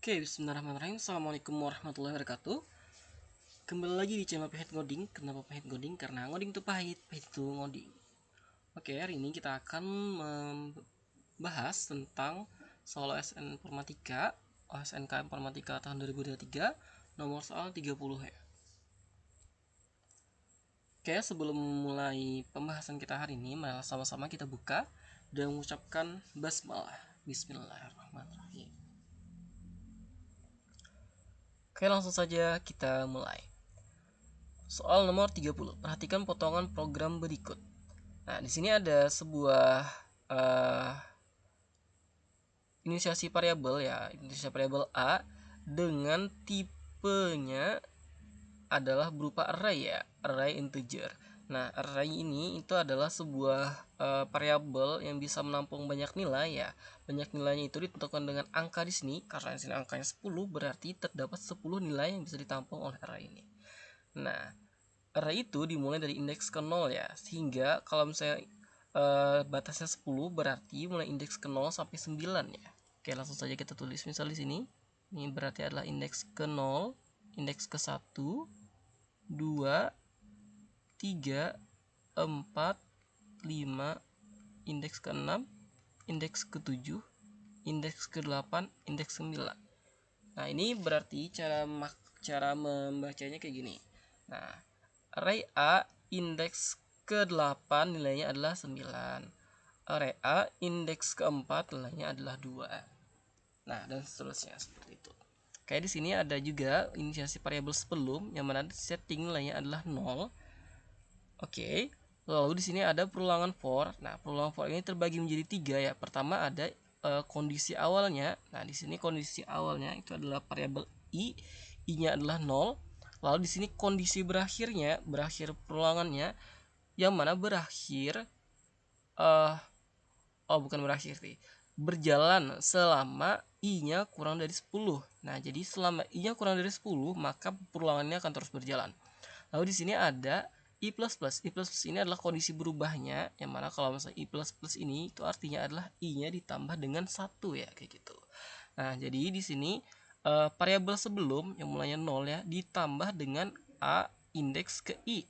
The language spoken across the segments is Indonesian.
Oke, bismillahirrahmanirrahim. Assalamualaikum warahmatullahi wabarakatuh. Kembali lagi di channel Pahit Ngoding. Kenapa Pahit Ngoding? Karena ngoding itu pahit, pahit itu ngoding. Oke, hari ini kita akan membahas tentang soal OSN Informatika, OSNK Informatika tahun 2023, nomor soal 30 ya. Oke, sebelum mulai pembahasan kita hari ini, mari sama-sama kita buka dan mengucapkan basmalah. Bismillahirrahmanirrahim. Oke, langsung saja kita mulai. Soal nomor 30. Perhatikan potongan program berikut. Nah, di sini ada sebuah inisiasi variabel ya, inisiasi variabel A dengan tipenya adalah berupa array ya, array integer. Nah, array ini itu adalah sebuah variabel yang bisa menampung banyak nilai ya. Banyak nilainya itu ditentukan dengan angka di sini. Karena di sini angkanya 10, berarti terdapat 10 nilai yang bisa ditampung oleh array ini. Nah, array itu dimulai dari indeks ke 0 ya. Sehingga kalau misalnya batasnya 10, berarti mulai indeks ke 0 sampai 9 ya. Oke, langsung saja kita tulis misal di sini. Ini berarti adalah indeks ke 0, indeks ke 1, 2, 3, 4, 5, indeks ke 6, indeks ke 7, indeks ke 8, indeks ke 9. Nah, ini berarti cara membacanya kayak gini. Nah, array A indeks ke-8 nilainya adalah 9. Array A indeks ke-4 nilainya adalah 2. Nah, dan seterusnya seperti itu. Kayak di sini ada juga inisiasi variabel sebelum yang mana setting nilainya adalah 0. Oke. Lalu di sini ada perulangan for. Nah, perulangan for ini terbagi menjadi 3 ya. Pertama ada kondisi awalnya. Nah, di sini kondisi awalnya itu adalah variabel i. I-nya adalah 0. Lalu di sini kondisi berakhirnya, berakhir perulangannya yang mana berakhir bukan berakhir sih. Berjalan selama i-nya kurang dari 10. Nah, jadi selama i-nya kurang dari 10, maka perulangannya akan terus berjalan. Lalu di sini ada i++. I++ ini adalah kondisi berubahnya, yang mana kalau misalnya i++ ini itu artinya adalah i-nya ditambah dengan 1 ya, kayak gitu. Nah, jadi di sini variabel sebelum yang mulanya 0 ya ditambah dengan a indeks ke i.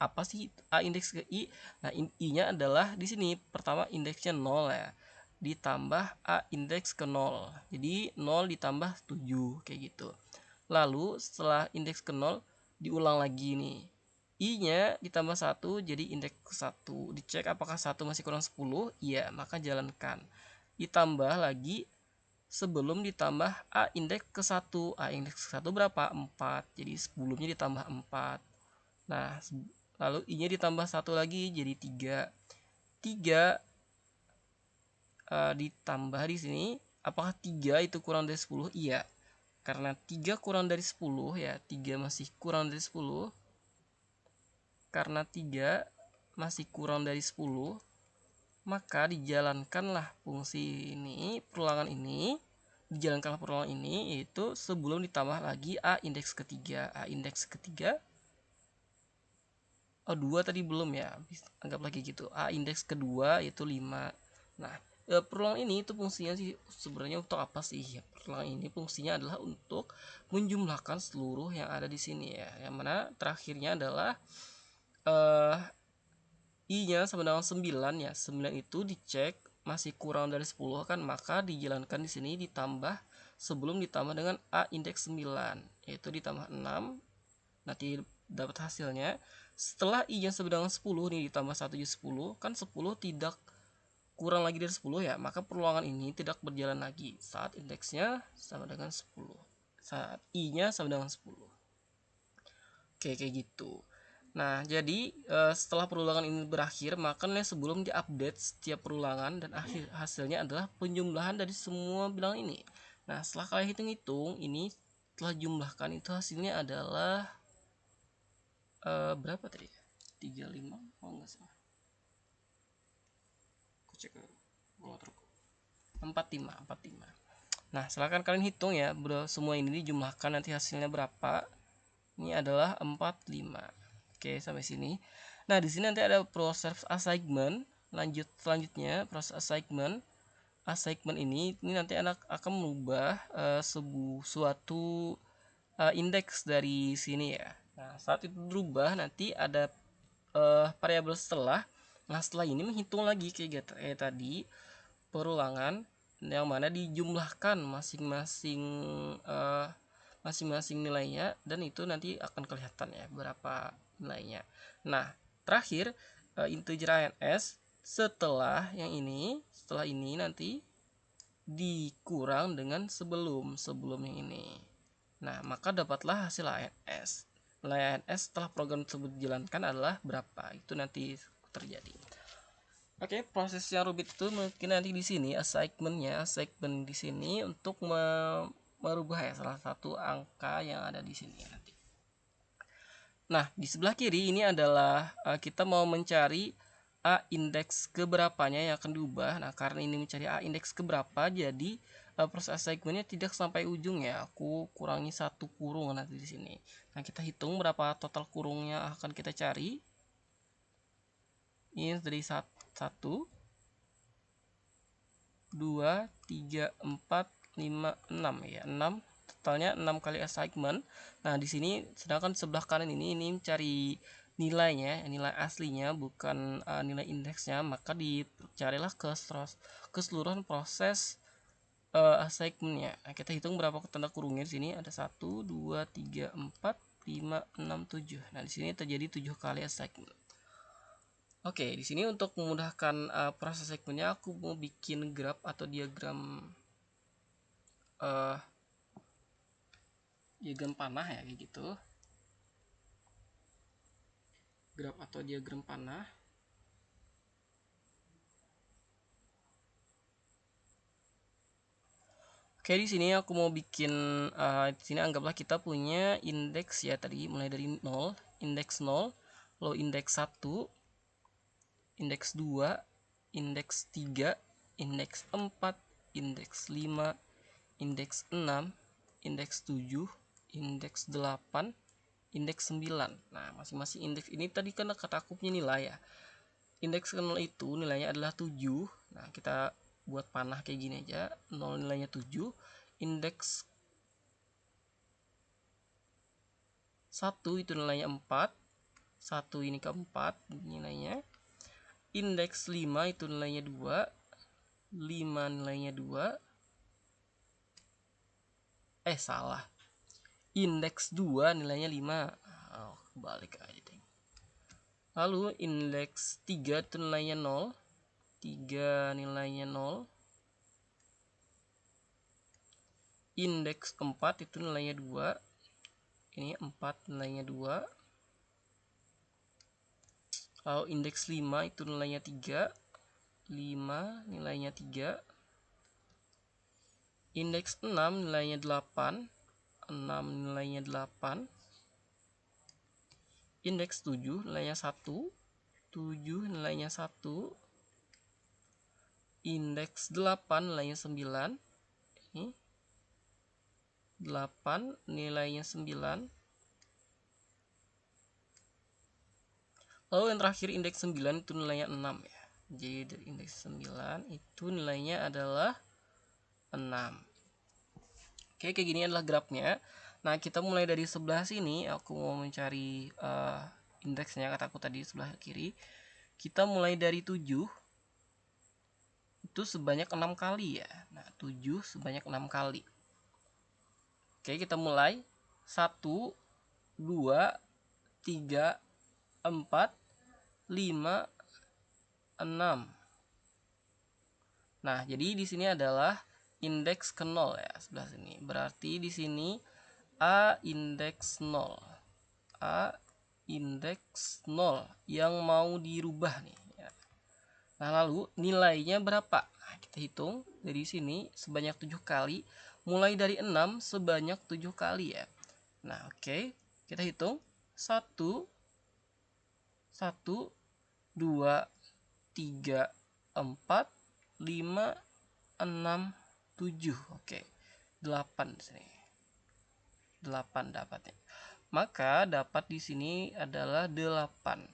Apa sih a indeks ke i? Nah, i-nya adalah di sini pertama indeksnya 0 ya. Ditambah a indeks ke 0. Jadi 0 ditambah 7 kayak gitu. Lalu setelah indeks ke 0 diulang lagi nih. I-nya ditambah 1 jadi indeks ke 1. Dicek apakah 1 masih kurang 10? Iya, maka jalankan. Ditambah lagi sebelum ditambah A indeks ke 1. A indeks ke 1 berapa? 4. Jadi sebelumnya ditambah 4. Nah, lalu I-nya ditambah 1 lagi jadi 3. 3 ditambah di sini. Apakah 3 itu kurang dari 10? Iya. Karena 3 kurang dari 10 ya, 3 masih kurang dari 10. Karena 3 masih kurang dari 10, maka dijalankanlah fungsi ini, perulangan ini, dijalankanlah perulangan ini, yaitu sebelum ditambah lagi A indeks ketiga. A indeks ketiga, 2 tadi belum ya, anggap lagi gitu. A indeks kedua yaitu 5. Nah, perulangan ini itu fungsinya sih sebenarnya untuk apa sih ya? Perulangan ini fungsinya adalah untuk menjumlahkan seluruh yang ada di sini ya. Yang mana terakhirnya adalah I-nya sama dengan 9 ya. 9 itu dicek masih kurang dari 10 kan, maka dijalankan di sini ditambah sebelum ditambah dengan A indeks 9, yaitu ditambah 6. Nanti dapat hasilnya. Setelah I-nya sama dengan 10 nih ditambah 1 jadi 10, kan 10 tidak kurang lagi dari 10 ya, maka perulangan ini tidak berjalan lagi saat indeksnya sama dengan 10. Saat I-nya sama dengan 10. Oke, kayak gitu. Nah, jadi setelah perulangan ini berakhir, maka sebelum diupdate setiap perulangan dan hasilnya adalah penjumlahan dari semua bilangan ini. Nah, setelah kalian hitung-hitung, ini setelah jumlahkan itu hasilnya adalah berapa tadi? 35, oh enggak salah. Aku cek motorku. 45. Nah, silahkan kalian hitung ya, bro, semua ini dijumlahkan nanti hasilnya berapa. Ini adalah 45. Oke, sampai sini. Nah, di sini nanti ada proses assignment. Selanjutnya proses assignment. assignment ini nanti anak akan merubah suatu indeks dari sini ya. Nah, saat itu berubah nanti ada variabel setelah. Nah, setelah ini menghitung lagi kayak tadi perulangan yang mana dijumlahkan masing-masing nilainya, dan itu nanti akan kelihatan ya berapa nilainya. Nah, terakhir integer ANS setelah ini nanti dikurang dengan sebelum yang ini. Nah, maka dapatlah hasil ANS. Nilai ANS setelah program tersebut dijalankan adalah berapa? Itu nanti terjadi. Oke, proses yang rumit itu mungkin nanti di sini assignment di sini untuk merubah ya salah satu angka yang ada di sini nanti. Nah, di sebelah kiri ini adalah kita mau mencari A indeks keberapanya yang akan diubah. Nah, karena ini mencari A indeks keberapa, jadi proses assignmentnya tidak sampai ujung ya. Aku kurangi satu kurung nanti di sini. Nah, kita hitung berapa total kurungnya akan kita cari. Ini dari 1, 2, 3, 4, 5, 6 ya. 6 totalnya 6 kali assignment. Nah, di sini sedangkan sebelah kanan ini mencari nilainya, nilai aslinya bukan nilai indeksnya, maka dicarilah keseluruhan proses assignmentnya. Nah, kita hitung berapa tanda kurungnya di sini ada 1, 2, 3, 4, 5, 6, 7. Nah, di sini terjadi 7 kali assignment. Oke, di sini untuk memudahkan proses segmennya aku mau bikin graf atau diagram panah ya kayak gitu. Graf atau diagram panah. Oke, di sini aku mau bikin di sini anggaplah kita punya indeks ya tadi mulai dari 0, indeks 0, lalu indeks 1, indeks 2, indeks 3, indeks 4, indeks 5, indeks 6, indeks 7, indeks 8, indeks 9. Nah, masing-masing indeks ini tadi kan kata aku punya nilai ya. Indeks 0 itu nilainya adalah 7. Nah, kita buat panah kayak gini aja. 0 nilainya 7. Indeks 1 itu nilainya 4. 1 ini keempat nilainya. Indeks 5 itu nilainya 2. 5 nilainya 2. Salah. Indeks 2 nilainya 5. Oh, balik aja deh. Lalu indeks 3 itu nilainya 0. 3 nilainya 0. Indeks 4 itu nilainya 2. Ini 4 nilainya 2. Lalu indeks 5 itu nilainya 3. 5 nilainya 3. Indeks 6 nilainya 8. 6 nilainya 8. Indeks 7 nilainya 1. 7 nilainya 1. Indeks 8 nilainya 9. Ini 8 nilainya 9. Lalu yang terakhir indeks 9 itu nilainya 6 ya. Jadi dari indeks 9 itu nilainya adalah 6. Oke, kayak gini adalah grafnya. Nah, kita mulai dari sebelah sini. Aku mau mencari indeksnya, kataku tadi sebelah kiri. Kita mulai dari 7. Itu sebanyak 6 kali ya. Nah, 7 sebanyak 6 kali. Oke, kita mulai. 1, 2, 3, 4, 5, 6. Nah, jadi di sini adalah indeks ke 0 ya, sebelah sini. Berarti di sini A indeks 0. A indeks 0 yang mau dirubah nih ya. Nah, lalu nilainya berapa? Nah, kita hitung dari sini sebanyak 7 kali, mulai dari 6 sebanyak 7 kali ya. Nah, oke. Kita hitung 1 1 2 3 4 5 6 7. Oke. 8 di sini. 8 dapatnya. Maka dapat di sini adalah 8.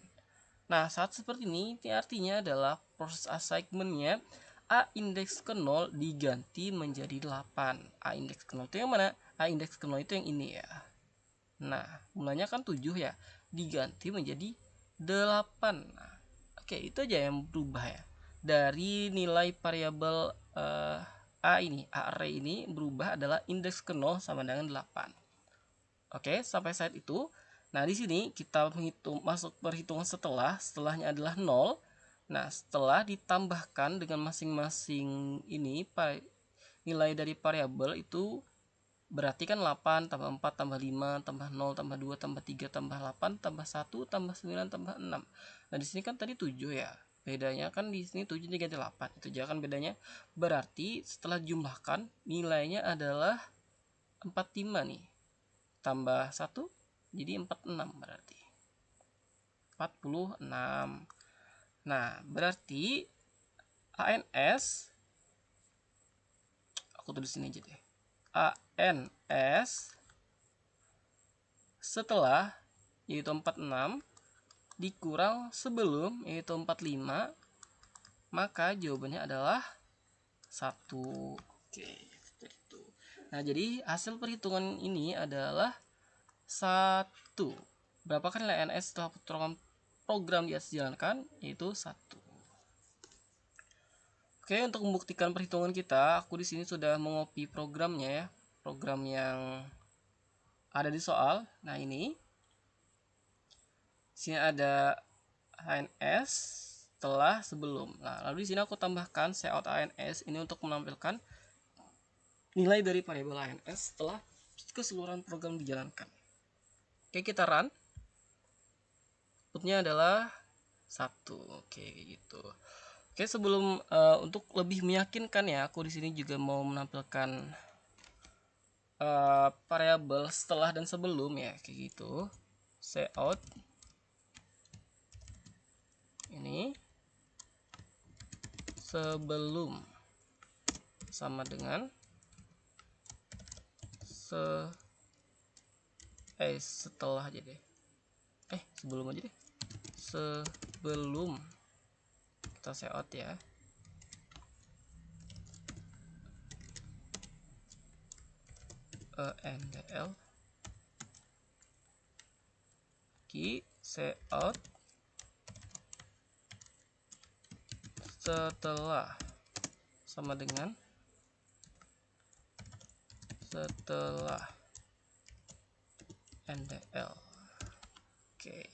Nah, saat seperti ini artinya adalah proses assignmentnya A indeks ke 0 diganti menjadi 8. A indeks ke 0 itu yang mana? A indeks ke 0 itu yang ini ya. Nah, mulanya kan 7 ya, diganti menjadi 8. Nah, oke, itu aja yang berubah ya. Dari nilai variabel A ini, A array ini berubah adalah indeks ke 0 sama dengan 8. Oke, sampai saat itu. Nah, di sini kita masuk perhitungan setelahnya adalah 0. Nah, setelah ditambahkan dengan masing-masing ini nilai dari variabel itu berarti kan 8 tambah 4 tambah 5 tambah 0 tambah 2 tambah 3 tambah 8 tambah 1 tambah 9 tambah 6. Nah, di sini kan tadi 7 ya. Bedanya kan di sini 7 diganti 8. Itu aja kan bedanya. Berarti setelah jumlahkan nilainya adalah 45 nih. Tambah 1 jadi 46 berarti. 46. Nah, berarti ANS aku tulis sini aja deh. ANS setelah yaitu 46 dikurang sebelum yaitu 45, maka jawabannya adalah 1. Oke, seperti itu. Nah, jadi hasil perhitungan ini adalah 1. Berapa kan nilai NS setelah program di atas dijalankan? Yaitu 1. Oke, untuk membuktikan perhitungan kita, aku di sini sudah mengopi programnya ya. Program yang ada di soal. Nah, ini. Sini ada ANS setelah sebelum. Nah, lalu di sini aku tambahkan cout ANS ini untuk menampilkan nilai dari variabel ANS setelah keseluruhan program dijalankan. Oke, kita run. Outputnya adalah 1. Oke, gitu. Oke, sebelum untuk lebih meyakinkan ya, aku di sini juga mau menampilkan variabel setelah dan sebelum ya, kayak gitu. Cout ini sebelum sama dengan setelah aja deh. Sebelum aja deh. Sebelum kita cout ya. NDL key cout setelah sama dengan setelah NDL. Oke.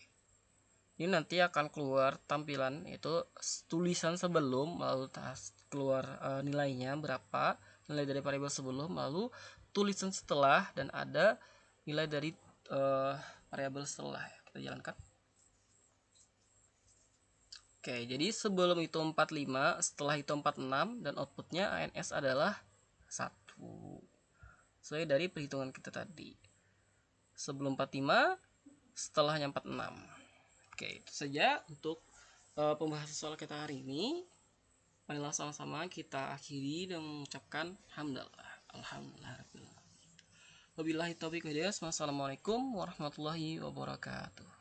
Ini nanti akan keluar tampilan itu tulisan sebelum, lalu keluar nilainya berapa, nilai dari variabel sebelum, lalu tulisan setelah, dan ada nilai dari variabel setelah. Kita jalankan. Oke, jadi sebelum itu 45, setelah itu 46, dan outputnya ANS adalah 1. Sesuai dari perhitungan kita tadi. Sebelum 45, setelahnya 46. Oke, itu saja untuk pembahasan soal kita hari ini. Marilah sama-sama kita akhiri dan mengucapkan alhamdulillah. Alhamdulillah. Wabillahi taufiq wal hidayah. Wassalamualaikum warahmatullahi wabarakatuh.